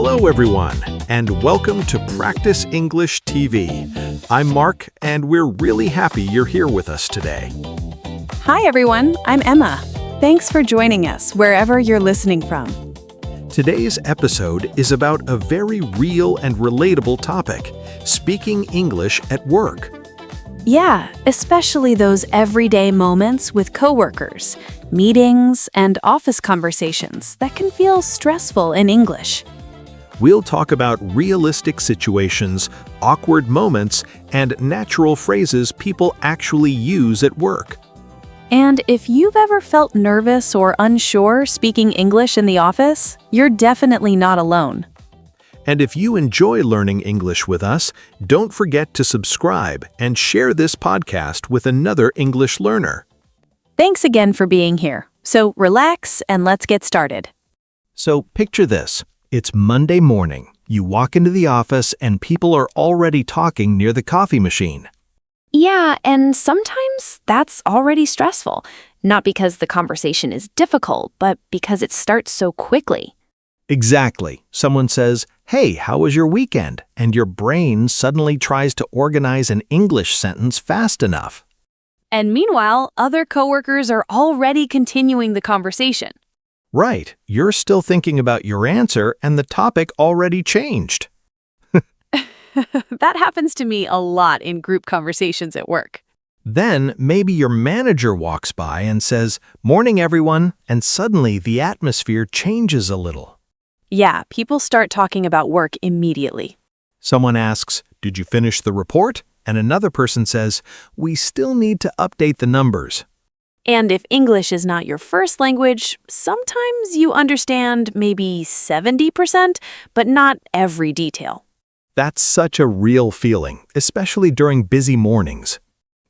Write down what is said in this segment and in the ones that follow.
Hello, everyone, and welcome to Practice English TV. I'm Mark, and we're really happy you're here with us today. Hi, everyone. I'm Emma. Thanks for joining us wherever you're listening from. Today's episode is about a very real and relatable topic, speaking English at work. Yeah, especially those everyday moments with coworkers, meetings, and office conversations that can feel stressful in English. We'll talk about realistic situations, awkward moments, and natural phrases people actually use at work. And if you've ever felt nervous or unsure speaking English in the office, you're definitely not alone. And if you enjoy learning English with us, don't forget to subscribe and share this podcast with another English learner. Thanks again for being here. So relax and let's get started. So picture this. It's Monday morning. You walk into the office and people are already talking near the coffee machine. Yeah, and sometimes that's already stressful. Not because the conversation is difficult, but because it starts so quickly. Exactly. Someone says, "Hey, how was your weekend?" And your brain suddenly tries to organize an English sentence fast enough. And meanwhile, other coworkers are already continuing the conversation. Right. You're still thinking about your answer and the topic already changed. That happens to me a lot in group conversations at work. Then maybe your manager walks by and says, "Morning, everyone," and suddenly the atmosphere changes a little. Yeah, people start talking about work immediately. Someone asks, "Did you finish the report?" And another person says, "We still need to update the numbers." And if English is not your first language, sometimes you understand maybe 70%, but not every detail. That's such a real feeling, especially during busy mornings.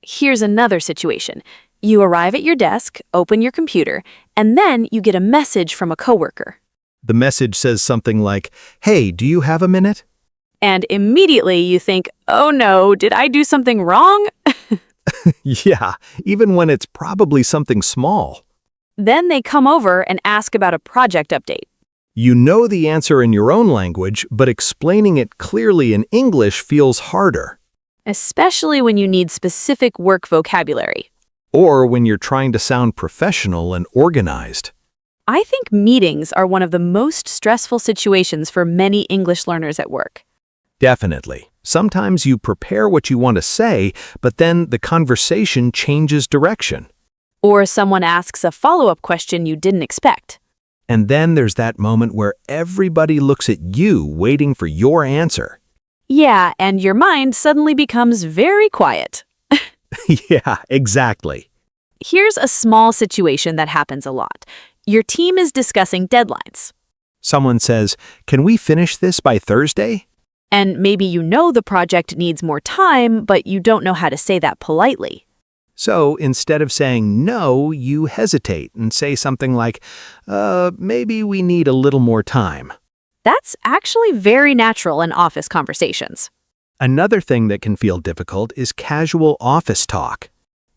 Here's another situation. You arrive at your desk, open your computer, and then you get a message from a coworker. The message says something like, "Hey, do you have a minute?" And immediately you think, oh no, did I do something wrong? Yeah, even when it's probably something small. Then they come over and ask about a project update. You know the answer in your own language, but explaining it clearly in English feels harder. Especially when you need specific work vocabulary. Or when you're trying to sound professional and organized. I think meetings are one of the most stressful situations for many English learners at work. Definitely. Sometimes you prepare what you want to say, but then the conversation changes direction. Or someone asks a follow-up question you didn't expect. And then there's that moment where everybody looks at you waiting for your answer. Yeah, and your mind suddenly becomes very quiet. Yeah, exactly. Here's a small situation that happens a lot. Your team is discussing deadlines. Someone says, "Can we finish this by Thursday?" And maybe you know the project needs more time, but you don't know how to say that politely. So instead of saying no, you hesitate and say something like, maybe we need a little more time. That's actually very natural in office conversations. Another thing that can feel difficult is casual office talk.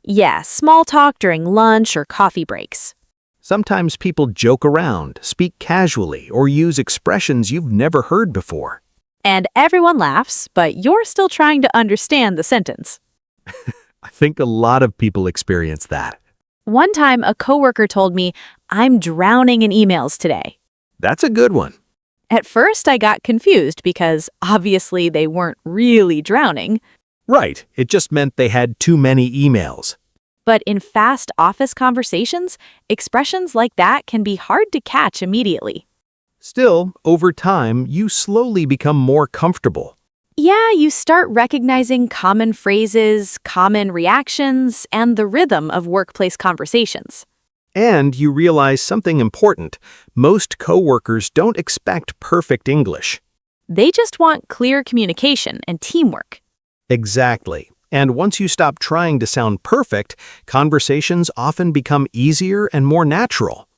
Yeah, small talk during lunch or coffee breaks. Sometimes people joke around, speak casually, or use expressions you've never heard before. And everyone laughs, but you're still trying to understand the sentence. I think a lot of people experience that. One time, a coworker told me, "I'm drowning in emails today." That's a good one. At first, I got confused because obviously they weren't really drowning. Right, it just meant they had too many emails. But in fast office conversations, expressions like that can be hard to catch immediately. Still, over time, you slowly become more comfortable. Yeah, you start recognizing common phrases, common reactions, and the rhythm of workplace conversations. And you realize something important. Most coworkers don't expect perfect English. They just want clear communication and teamwork. Exactly. And once you stop trying to sound perfect, conversations often become easier and more natural.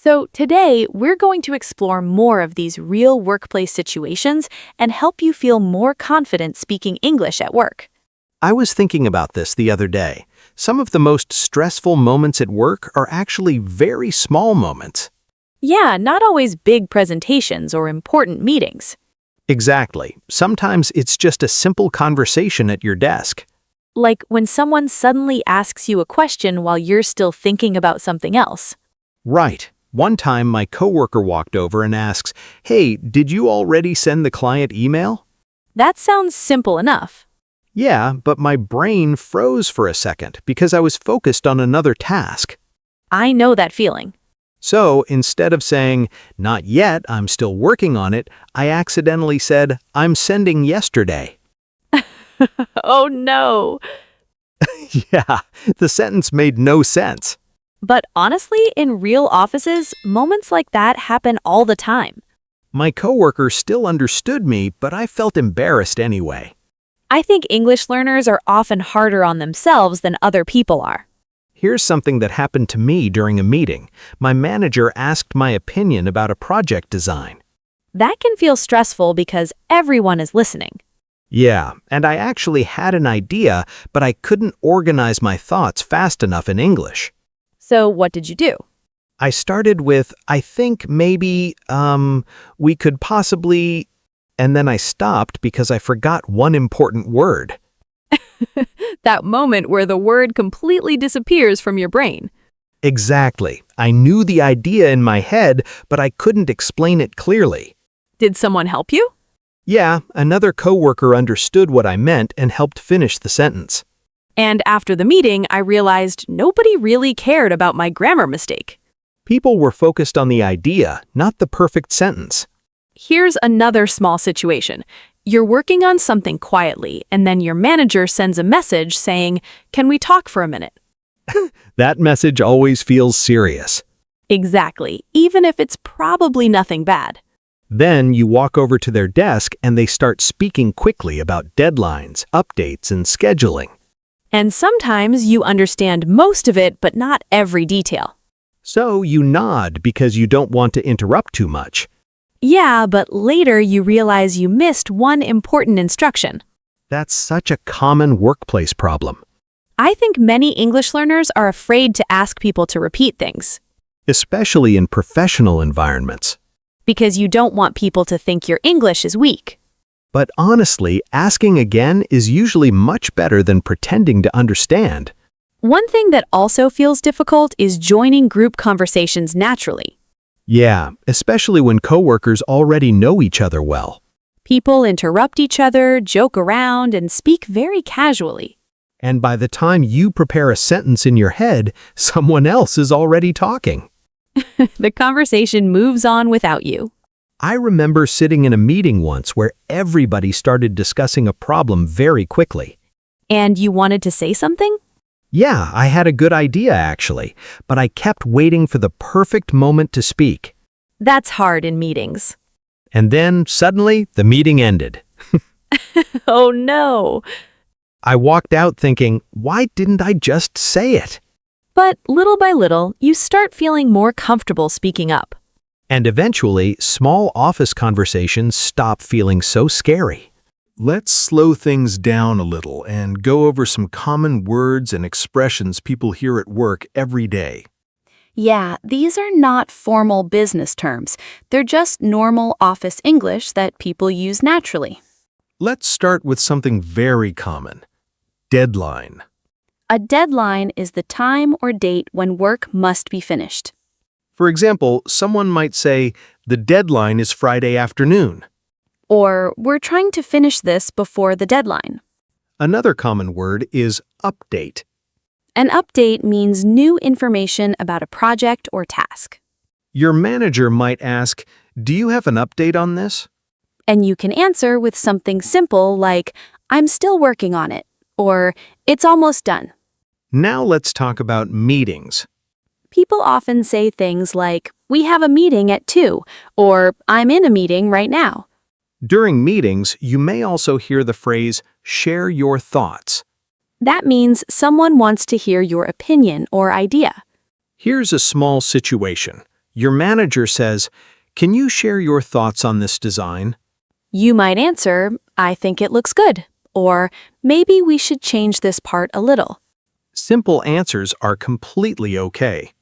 So today, we're going to explore more of these real workplace situations and help you feel more confident speaking English at work. I was thinking about this the other day. Some of the most stressful moments at work are actually very small moments. Yeah, not always big presentations or important meetings. Exactly. Sometimes it's just a simple conversation at your desk. Like when someone suddenly asks you a question while you're still thinking about something else. Right. One time my coworker walked over and asks, "Hey, did you already send the client email?" That sounds simple enough. Yeah, but my brain froze for a second because I was focused on another task. I know that feeling. So instead of saying, "Not yet, I'm still working on it," I accidentally said, "I'm sending yesterday." Oh no. Yeah, the sentence made no sense. But honestly, in real offices, moments like that happen all the time. My coworker still understood me, but I felt embarrassed anyway. I think English learners are often harder on themselves than other people are. Here's something that happened to me during a meeting. My manager asked my opinion about a project design. That can feel stressful because everyone is listening. Yeah, and I actually had an idea, but I couldn't organize my thoughts fast enough in English. So what did you do? I started with, "I think maybe, we could possibly," and then I stopped because I forgot one important word. That moment where the word completely disappears from your brain. Exactly. I knew the idea in my head, but I couldn't explain it clearly. Did someone help you? Yeah, another coworker understood what I meant and helped finish the sentence. And after the meeting, I realized nobody really cared about my grammar mistake. People were focused on the idea, not the perfect sentence. Here's another small situation. You're working on something quietly, and then your manager sends a message saying, "Can we talk for a minute?" That message always feels serious. Exactly, even if it's probably nothing bad. Then you walk over to their desk and they start speaking quickly about deadlines, updates, and scheduling. And sometimes you understand most of it, but not every detail. So you nod because you don't want to interrupt too much. Yeah, but later you realize you missed one important instruction. That's such a common workplace problem, I think many English learners are afraid to ask people to repeat things especially in professional environments. because you don't want people to think your English is weak. But honestly, asking again is usually much better than pretending to understand. One thing that also feels difficult is joining group conversations naturally. Yeah, especially when coworkers already know each other well. People interrupt each other, joke around, and speak very casually. And by the time you prepare a sentence in your head, someone else is already talking. The conversation moves on without you. I remember sitting in a meeting once where everybody started discussing a problem very quickly. And you wanted to say something? Yeah, I had a good idea actually, but I kept waiting for the perfect moment to speak. That's hard in meetings. And then, suddenly, the meeting ended. Oh no! I walked out thinking, why didn't I just say it? But little by little, you start feeling more comfortable speaking up. And eventually, small office conversations stop feeling so scary. Let's slow things down a little and go over some common words and expressions people hear at work every day. Yeah, these are not formal business terms. They're just normal office English that people use naturally. Let's start with something very common. Deadline. A deadline is the time or date when work must be finished. For example, someone might say, "The deadline is Friday afternoon." Or, we're trying to finish this before the deadline. Another common word is update. An update means new information about a project or task. Your manager might ask, "Do you have an update on this?" And you can answer with something simple like, "I'm still working on it," or "It's almost done." Now let's talk about meetings. People often say things like, "We have a meeting at 2," or "I'm in a meeting right now." During meetings, you may also hear the phrase, "share your thoughts." That means someone wants to hear your opinion or idea. Here's a small situation. Your manager says, "Can you share your thoughts on this design?" You might answer, "I think it looks good," or "Maybe we should change this part a little." Simple answers are completely okay.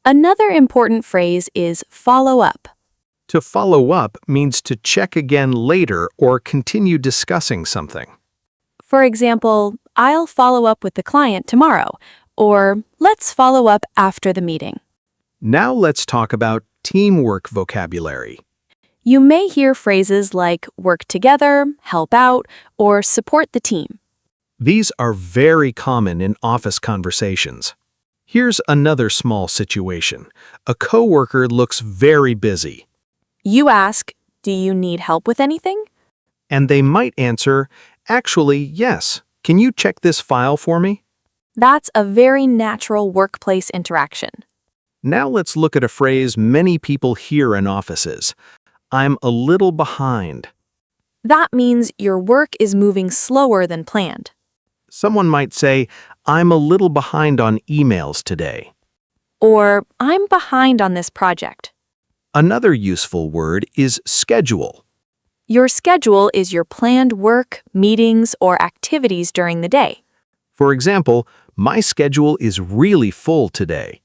Another important phrase is follow up. To follow up means to check again later or continue discussing something. For example, I'll follow up with the client tomorrow, or let's follow up after the meeting. Now let's talk about teamwork vocabulary. You may hear phrases like work together, help out, or support the team. These are very common in office conversations. Here's another small situation. A coworker looks very busy, You ask, do you need help with anything? and they might answer, "Actually, yes. Can you check this file for me?" That's a very natural workplace interaction. Now let's look at a phrase many people hear in offices. I'm a little behind. That means your work is moving slower than planned. Someone might say, I'm a little behind on emails today. Or, I'm behind on this project. Another useful word is schedule. Your schedule is your planned work, meetings, or activities during the day. For example, my schedule is really full today.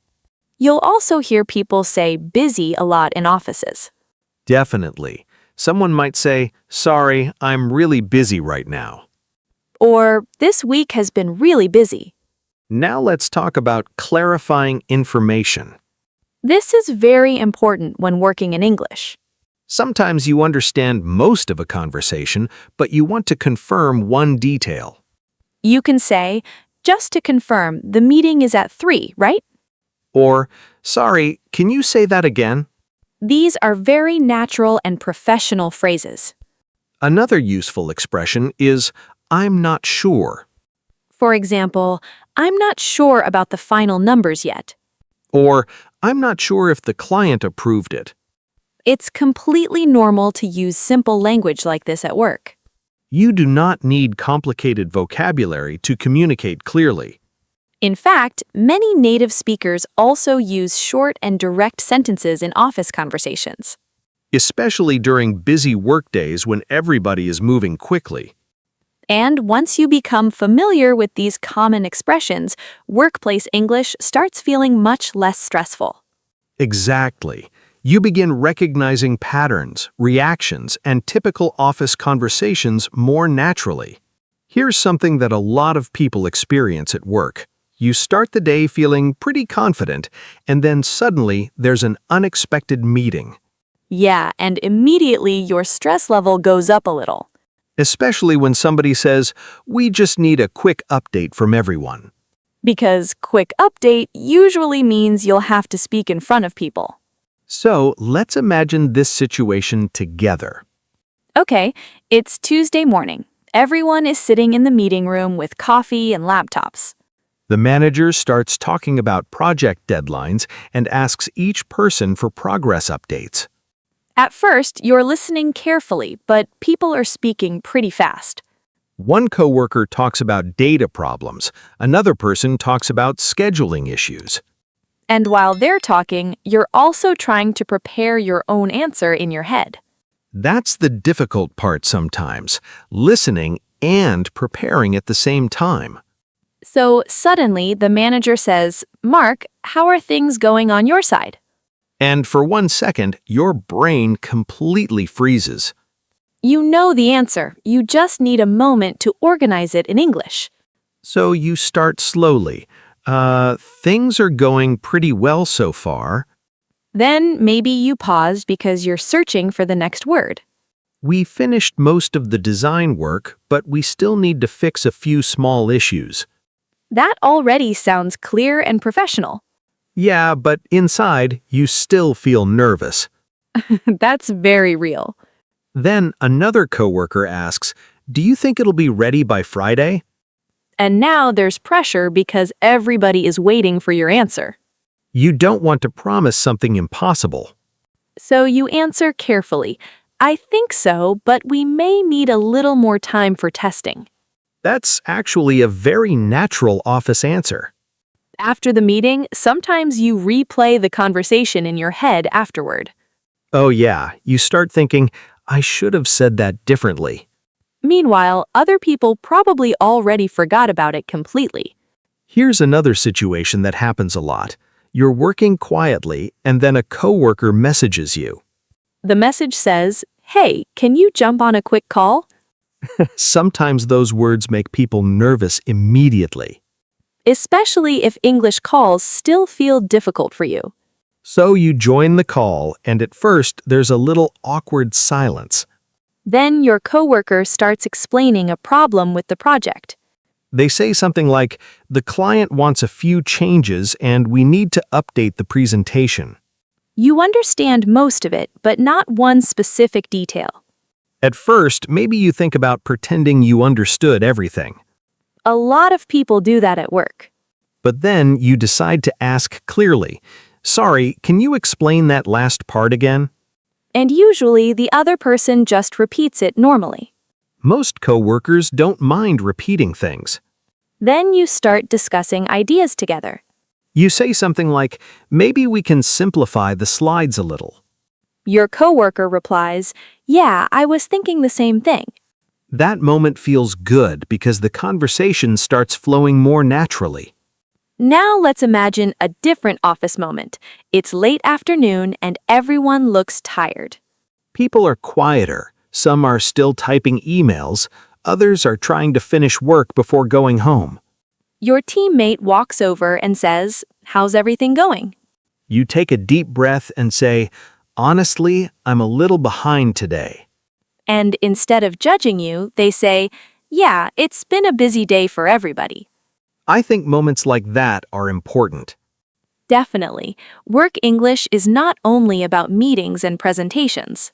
You'll also hear people say busy a lot in offices. Definitely. Someone might say, sorry, I'm really busy right now. Or, this week has been really busy. Now let's talk about clarifying information. This is very important when working in English. Sometimes you understand most of a conversation, but you want to confirm one detail. You can say, just to confirm, the meeting is at 3, right? Or, sorry, can you say that again? These are very natural and professional phrases. Another useful expression is, I'm not sure. For example, I'm not sure about the final numbers yet. Or, I'm not sure if the client approved it. It's completely normal to use simple language like this at work. You do not need complicated vocabulary to communicate clearly. In fact, many native speakers also use short and direct sentences in office conversations. Especially during busy workdays when everybody is moving quickly. And once you become familiar with these common expressions, workplace English starts feeling much less stressful. Exactly. You begin recognizing patterns, reactions, and typical office conversations more naturally. Here's something that a lot of people experience at work. You start the day feeling pretty confident, and then suddenly there's an unexpected meeting. Yeah, and immediately your stress level goes up a little. Especially when somebody says, we just need a quick update from everyone. Because quick update usually means you'll have to speak in front of people. So let's imagine this situation together. Okay, it's Tuesday morning. Everyone is sitting in the meeting room with coffee and laptops. The manager starts talking about project deadlines and asks each person for progress updates. At first, you're listening carefully, but people are speaking pretty fast. One coworker talks about data problems. Another person talks about scheduling issues. And while they're talking, you're also trying to prepare your own answer in your head. That's the difficult part sometimes, listening and preparing at the same time. So suddenly, the manager says, Mark, how are things going on your side? And for 1 second, your brain completely freezes. You know the answer. You just need a moment to organize it in English. So you start slowly. Things are going pretty well so far. Then maybe you pause because you're searching for the next word. We finished most of the design work, but we still need to fix a few small issues. That already sounds clear and professional. Yeah, but inside, you still feel nervous. That's very real. Then another coworker asks, do you think it'll be ready by Friday? And now there's pressure because everybody is waiting for your answer. You don't want to promise something impossible. So you answer carefully. I think so, but we may need a little more time for testing. That's actually a very natural office answer. After the meeting, sometimes you replay the conversation in your head afterward. Oh yeah, you start thinking, I should have said that differently. Meanwhile, other people probably already forgot about it completely. Here's another situation that happens a lot. You're working quietly, and then a coworker messages you. The message says, "Hey, can you jump on a quick call?" Sometimes those words make people nervous immediately. Especially if English calls still feel difficult for you. So you join the call, and at first there's a little awkward silence. Then your coworker starts explaining a problem with the project. They say something like, "The client wants a few changes and we need to update the presentation." You understand most of it, but not one specific detail. At first, maybe you think about pretending you understood everything. A lot of people do that at work. But then you decide to ask clearly, "Sorry, can you explain that last part again?" And usually the other person just repeats it normally. Most coworkers don't mind repeating things. Then you start discussing ideas together. You say something like, "Maybe we can simplify the slides a little." Your coworker replies, "Yeah, I was thinking the same thing." That moment feels good because the conversation starts flowing more naturally. Now let's imagine a different office moment. It's late afternoon and everyone looks tired. People are quieter. Some are still typing emails. Others are trying to finish work before going home. Your teammate walks over and says, "How's everything going?" You take a deep breath and say, "Honestly, I'm a little behind today." And instead of judging you, they say, "Yeah, it's been a busy day for everybody." I think moments like that are important. Definitely. Work English is not only about meetings and presentations.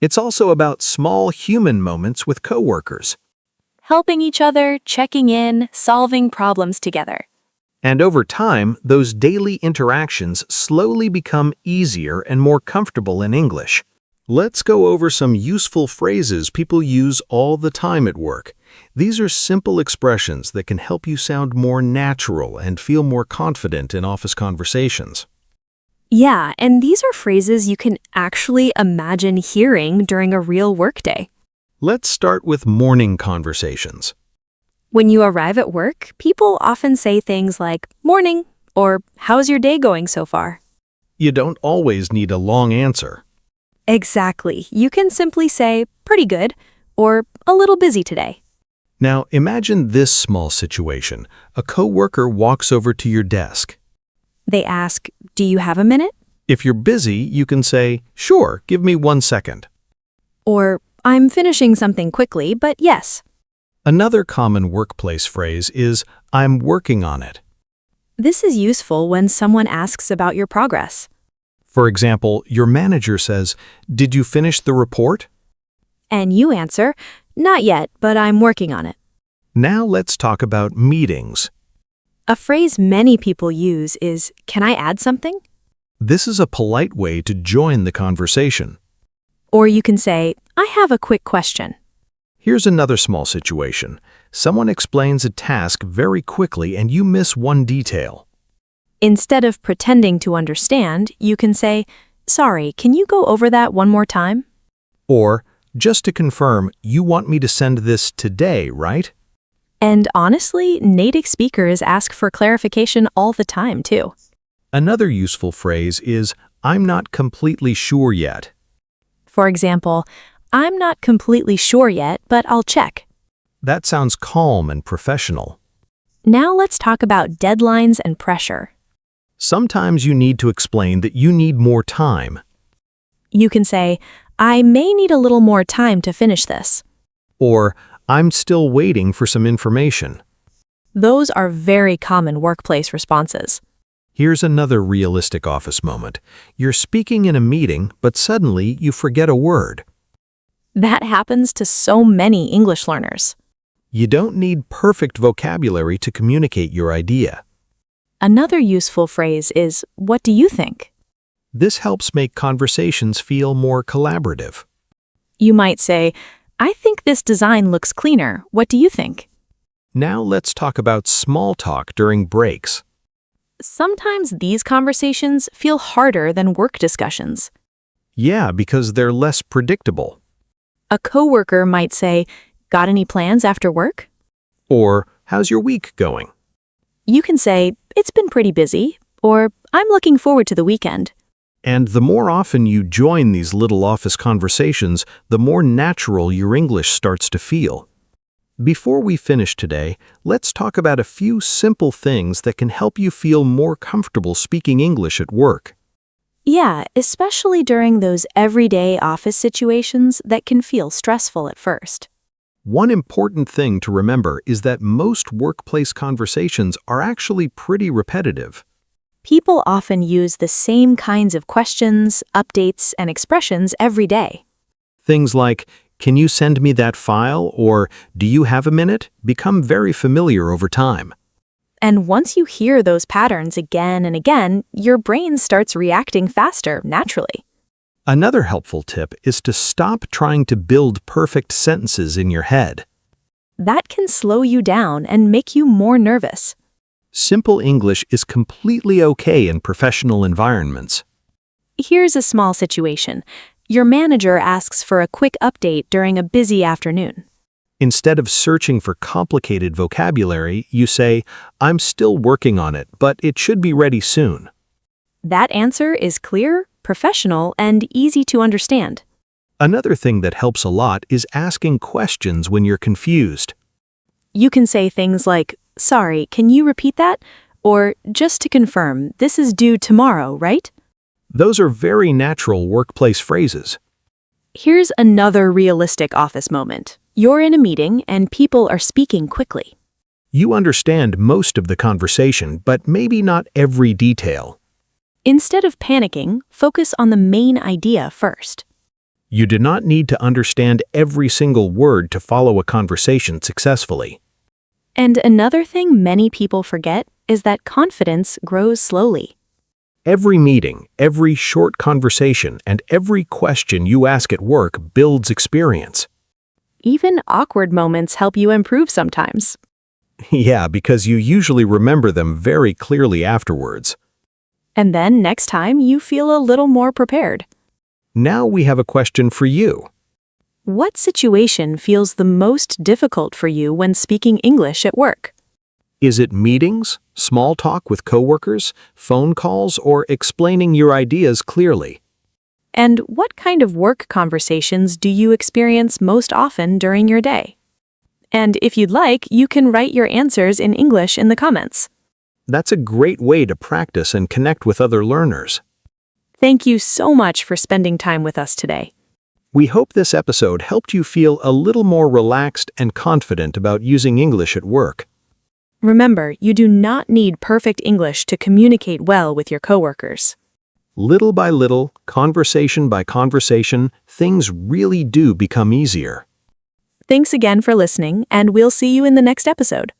It's also about small human moments with coworkers. Helping each other, checking in, solving problems together. And over time, those daily interactions slowly become easier and more comfortable in English. Let's go over some useful phrases people use all the time at work. These are simple expressions that can help you sound more natural and feel more confident in office conversations. Yeah, and these are phrases you can actually imagine hearing during a real workday. Let's start with morning conversations. When you arrive at work, people often say things like, "Morning," or "How's your day going so far?" You don't always need a long answer. Exactly. You can simply say, "Pretty good," or "A little busy today." Now, imagine this small situation. A coworker walks over to your desk. They ask, "Do you have a minute?" If you're busy, you can say, "Sure, give me 1 second." Or, "I'm finishing something quickly, but yes." Another common workplace phrase is, "I'm working on it." This is useful when someone asks about your progress. For example, your manager says, "Did you finish the report?" And you answer, "Not yet, but I'm working on it." Now let's talk about meetings. A phrase many people use is, "Can I add something?" This is a polite way to join the conversation. Or you can say, "I have a quick question." Here's another small situation. Someone explains a task very quickly and you miss one detail. Instead of pretending to understand, you can say, "Sorry, can you go over that one more time?" Or, "Just to confirm, you want me to send this today, right?" And honestly, native speakers ask for clarification all the time, too. Another useful phrase is, "I'm not completely sure yet." For example, "I'm not completely sure yet, but I'll check." That sounds calm and professional. Now let's talk about deadlines and pressure. Sometimes you need to explain that you need more time. You can say, "I may need a little more time to finish this." Or, "I'm still waiting for some information." Those are very common workplace responses. Here's another realistic office moment. You're speaking in a meeting, but suddenly you forget a word. That happens to so many English learners. You don't need perfect vocabulary to communicate your idea. Another useful phrase is, "What do you think?" This helps make conversations feel more collaborative. You might say, "I think this design looks cleaner. What do you think?" Now let's talk about small talk during breaks. Sometimes these conversations feel harder than work discussions. Yeah, because they're less predictable. A coworker might say, "Got any plans after work?" Or, "How's your week going?" You can say, "It's been pretty busy," or I'm looking forward to the weekend. And the more often you join these little office conversations, the more natural your English starts to feel. Before we finish today, let's talk about a few simple things that can help you feel more comfortable speaking English at work. Yeah, especially during those everyday office situations that can feel stressful at first. One important thing to remember is that most workplace conversations are actually pretty repetitive. People often use the same kinds of questions, updates, and expressions every day. Things like, "Can you send me that file?" or "Do you have a minute?" become very familiar over time. And once you hear those patterns again and again, your brain starts reacting faster, naturally. Another helpful tip is to stop trying to build perfect sentences in your head. That can slow you down and make you more nervous. Simple English is completely okay in professional environments. Here's a small situation. Your manager asks for a quick update during a busy afternoon. Instead of searching for complicated vocabulary, you say, "I'm still working on it, but it should be ready soon." That answer is clear, professional, and easy to understand. Another thing that helps a lot is asking questions when you're confused. You can say things like, "Sorry, can you repeat that?" Or, "Just to confirm, this is due tomorrow, right?" Those are very natural workplace phrases. Here's another realistic office moment. You're in a meeting and people are speaking quickly. You understand most of the conversation, but maybe not every detail. Instead of panicking, focus on the main idea first. You do not need to understand every single word to follow a conversation successfully. And another thing many people forget is that confidence grows slowly. Every meeting, every short conversation, and every question you ask at work builds experience. Even awkward moments help you improve sometimes. Yeah, because you usually remember them very clearly afterwards. And then next time you feel a little more prepared. Now we have a question for you. What situation feels the most difficult for you when speaking English at work? Is it meetings, small talk with coworkers, phone calls, or explaining your ideas clearly? And what kind of work conversations do you experience most often during your day? And if you'd like, you can write your answers in English in the comments. That's a great way to practice and connect with other learners. Thank you so much for spending time with us today. We hope this episode helped you feel a little more relaxed and confident about using English at work. Remember, you do not need perfect English to communicate well with your coworkers. Little by little, conversation by conversation, things really do become easier. Thanks again for listening, and we'll see you in the next episode.